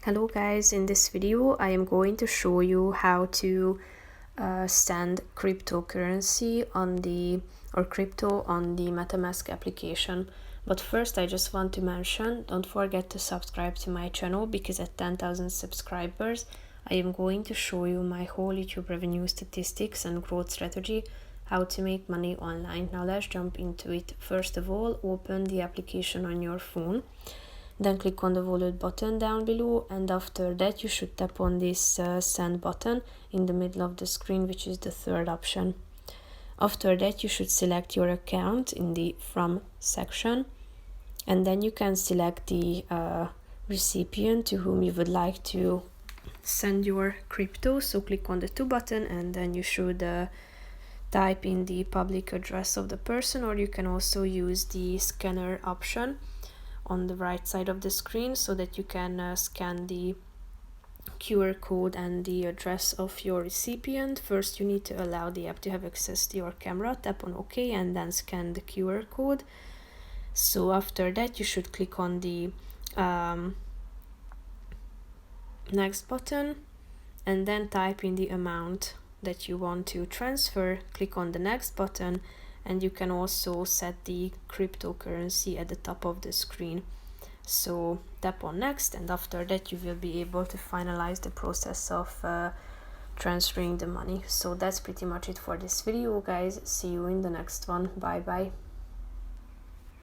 Hello guys, in this video I am going to show you how to send cryptocurrency or crypto on the MetaMask application. But first I just want to mention, don't forget to subscribe to my channel, because at 10,000 subscribers I am going to show you my whole YouTube revenue statistics and growth strategy, how to make money online. Now let's jump into it. First of all, open the application on your phone. Then click on the wallet button down below, and after that you should tap on this send button in the middle of the screen, which is the third option. After that you should select your account in the from section, and then you can select the recipient to whom you would like to send your crypto. So click on the to button, and then you should type in the public address of the person, or you can also use the scanner option on the right side of the screen, so that you can scan the QR code and the address of your recipient. First you need to allow the app to have access to your camera, tap on OK, and then scan the QR code. So after that you should click on the next button, and then type in the amount that you want to transfer. Click on the next button, and you can also set the cryptocurrency at the top of the screen. So tap on next, and after that you will be able to finalize the process of transferring the money. So that's pretty much it for this video, guys. See you in the next one. Bye bye.